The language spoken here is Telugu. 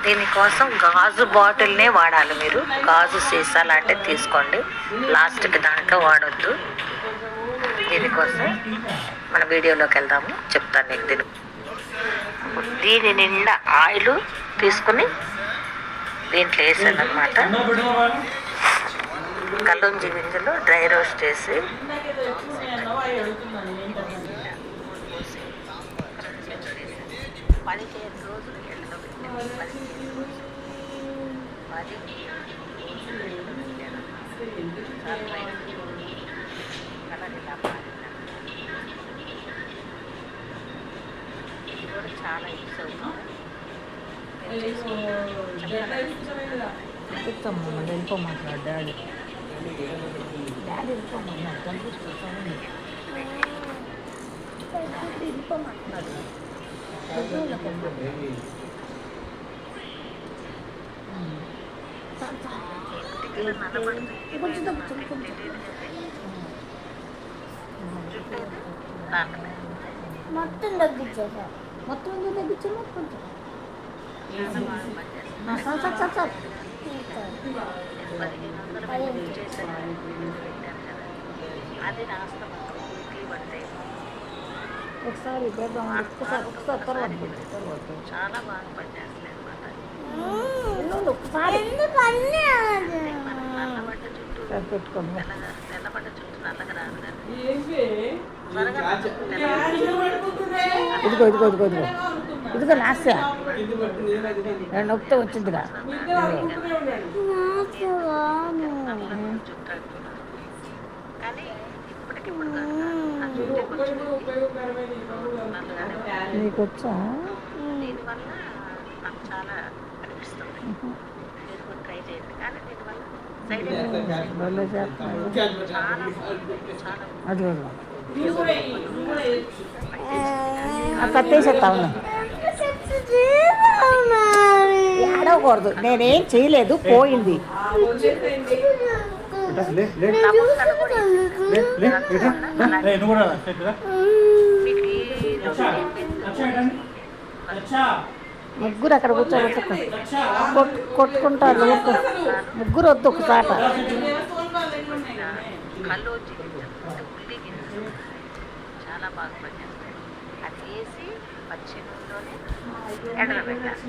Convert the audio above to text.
దీనికోసం గాజు బాటిల్నే వాడాలి. మీరు గాజు సీసా లాంటివి తీసుకోండి, ప్లాస్టిక్ దాంట్లో వాడొద్దు. దీనికోసం మన వీడియోలోకి వెళ్దాము, చెప్తాను నీకు. దీని నిండా ఆయిల్ తీసుకుని దీంట్లో వేసాను అనమాట. కల్లుంజి గింజలు డ్రై రోస్ట్ చేసి 15 రోజులు ఎండలో పెట్టాను. 15 రోజులు కలర్ ఇలా మారింది. ఇది కూడా చాలా యూస్ అవుతుంది. వెళ్ళిపోమంటున్నాడు డాడీ. వెళ్ళిపోమన్నాడు, కనిపిస్తున్నాడు. వెళ్ళిపోమంటున్నాడు. మొత్తం తగ్గించేసా. మొత్తం తగ్గించాము కొంచెం. అది రాస్తాం పడతాయి. ఒకసారి ఒకసారి తర్వాత చాలా బాగా పనిచేస్తాయి అనమాట. నల్లబడ్డ చుట్టూ పెట్టుకోండి. తెల్లబడ్డ చుట్టూ నల్లగా రాదు కానీ ఇదిగో ఇదిగో ఇదిగో ఇదిగో ఇదిగో లాస్యా నొప్పితే వచ్చిందిగా. కానీ ఇప్పటికిప్పుడు నీకు వచ్చా? దీనివల్ల నాకు చాలా అనిపిస్తుంది. మీరు కూడా ట్రై చేయండి. కానీ దీనివల్ల సైడ్ ఎఫెక్ట్స్ చాలా అది కట్టేసేస్తాను. ఏడవకూడదు, నేనేం చేయలేదు, పోయింది. ముగ్గురు అక్కడ కూర్చోబెట్టు, కొట్టుకుంటారు. ముగ్గురు వద్దు, ఒకసాట. కల్లోంచి ఉల్లి గింజలు చాలా బాగా పనిచేస్తాయి. అది వేసి పచ్చి నూనెలోనే ఎండలో పెట్టాలి.